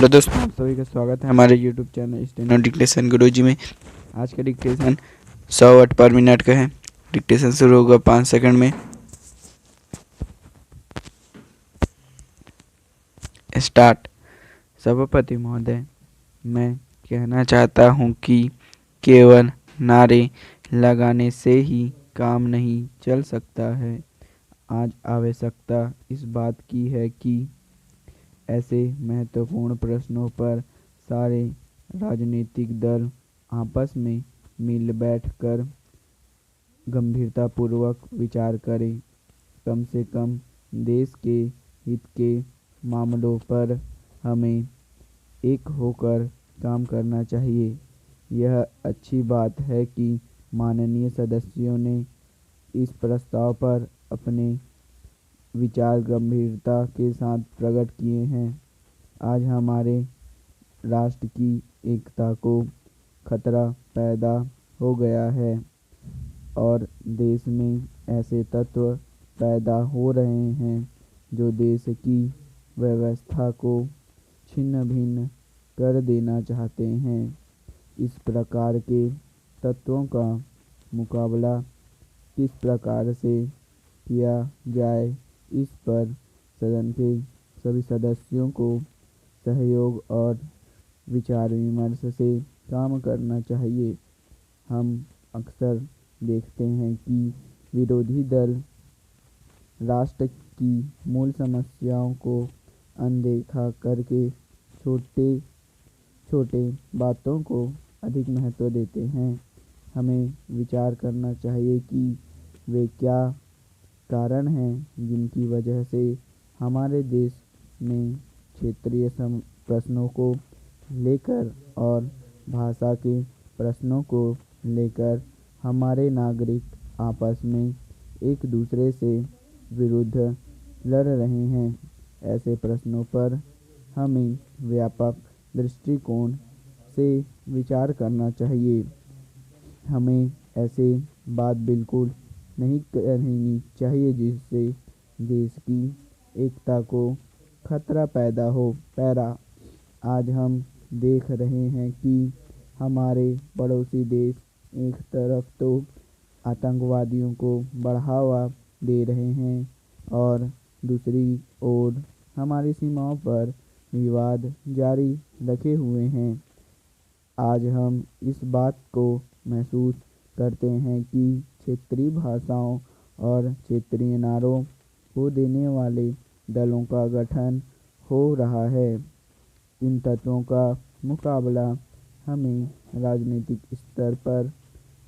Hello दोस्तों, आप सभी का स्वागत है हमारे यूट्यूब चैनल स्टेनो डिक्टेशन गुरुजी में। आज का डिक्टेशन 100 वर्ड पर मिनट का है। डिक्टेशन शुरू होगा 5 सेकंड में। स्टार्ट। सभापति महोदय, मैं कहना चाहता हूँ कि केवल नारे लगाने से ही काम नहीं चल सकता है। आज आवश्यकता इस बात की है कि ऐसे महत्वपूर्ण प्रश्नों पर सारे राजनीतिक दल आपस में मिल बैठकर गंभीरतापूर्वक विचार करें। कम से कम देश के हित के मामलों पर हमें एक होकर काम करना चाहिए। यह अच्छी बात है कि माननीय सदस्यों ने इस प्रस्ताव पर अपने विचार गंभीरता के साथ प्रकट किए हैं। आज हमारे राष्ट्र की एकता को खतरा पैदा हो गया है और देश में ऐसे तत्व पैदा हो रहे हैं जो देश की व्यवस्था को छिन्न भिन्न कर देना चाहते हैं। इस प्रकार के तत्वों का मुकाबला किस प्रकार से किया जाए, इस पर सदन के सभी सदस्यों को सहयोग और विचार विमर्श से काम करना चाहिए। हम अक्सर देखते हैं कि विरोधी दल राष्ट्र की मूल समस्याओं को अनदेखा करके छोटे छोटे बातों को अधिक महत्व देते हैं। हमें विचार करना चाहिए कि वे क्या कारण हैं जिनकी वजह से हमारे देश में क्षेत्रीय प्रश्नों को लेकर और भाषा के प्रश्नों को लेकर हमारे नागरिक आपस में एक दूसरे से विरुद्ध लड़ रहे हैं। ऐसे प्रश्नों पर हमें व्यापक दृष्टिकोण से विचार करना चाहिए। हमें ऐसे बात बिल्कुल नहीं करनी चाहिए जिससे देश की एकता को खतरा पैदा हो। पैरा। आज हम देख रहे हैं कि हमारे पड़ोसी देश एक तरफ तो आतंकवादियों को बढ़ावा दे रहे हैं और दूसरी ओर हमारी सीमाओं पर विवाद जारी रखे हुए हैं। आज हम इस बात को महसूस करते हैं कि क्षेत्रीय भाषाओं और क्षेत्रीय नारों को देने वाले दलों का गठन हो रहा है। इन तत्वों का मुकाबला हमें राजनीतिक स्तर पर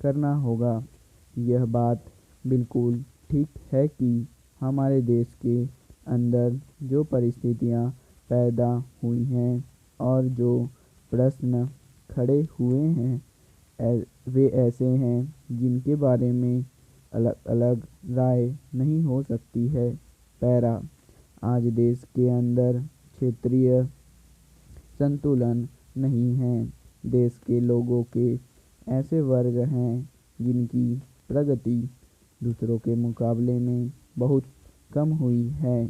करना होगा। यह बात बिल्कुल ठीक है कि हमारे देश के अंदर जो परिस्थितियां पैदा हुई हैं और जो प्रश्न खड़े हुए हैं वे ऐसे हैं जिनके बारे में अलग अलग राय नहीं हो सकती है। पैरा। आज देश के अंदर क्षेत्रीय संतुलन नहीं है। देश के लोगों के ऐसे वर्ग हैं जिनकी प्रगति दूसरों के मुकाबले में बहुत कम हुई है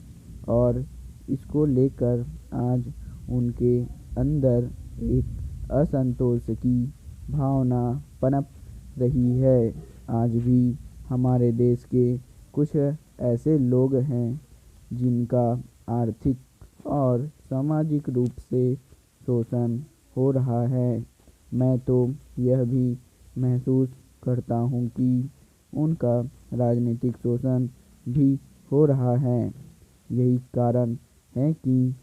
और इसको लेकर आज उनके अंदर एक असंतोष की भावना पनप रही है। आज भी हमारे देश के कुछ ऐसे लोग हैं जिनका आर्थिक और सामाजिक रूप से शोषण हो रहा है। मैं तो यह भी महसूस करता हूँ कि उनका राजनीतिक शोषण भी हो रहा है। यही कारण है कि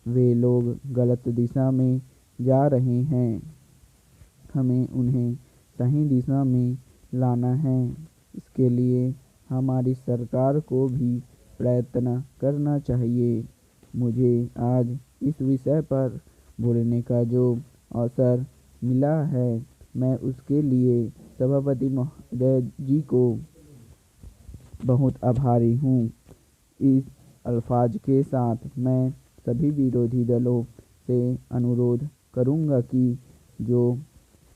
वे लोग गलत दिशा में जा रहे हैं। हमें उन्हें सही दिशा में लाना है। इसके लिए हमारी सरकार को भी प्रयत्न करना चाहिए। मुझे आज इस विषय पर बोलने का जो अवसर मिला है, मैं उसके लिए सभापति महोदय जी को बहुत आभारी हूँ। इस अल्फाज के साथ मैं सभी विरोधी दलों से अनुरोध करूँगा कि जो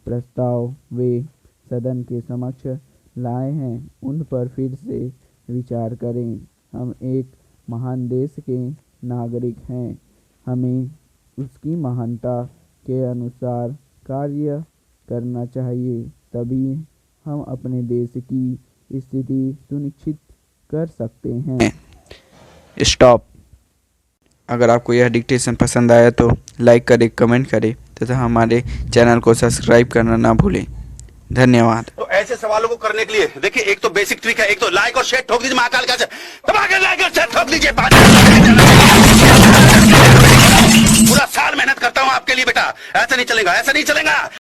प्रस्ताव वे सदन के समक्ष लाए हैं उन पर फिर से विचार करें। हम एक महान देश के नागरिक हैं। हमें उसकी महानता के अनुसार कार्य करना चाहिए, तभी हम अपने देश की स्थिति सुनिश्चित कर सकते हैं। स्टॉप। अगर आपको यह डिक्टेशन पसंद आया तो लाइक करें, कमेंट करें तथा हमारे चैनल को सब्सक्राइब करना ना भूलें। धन्यवाद। तो ऐसे सवालों को करने के लिए देखिए, एक तो बेसिक ट्रिक है, एक तो लाइक और शेयर ठोक दीजिए, महाकाल का दबा के लाइक और शेयर ठोक दीजिए। पूरा साल मेहनत करता हूं आपके लिए बेटा, ऐसा नहीं चलेगा, ऐसा नहीं चलेगा।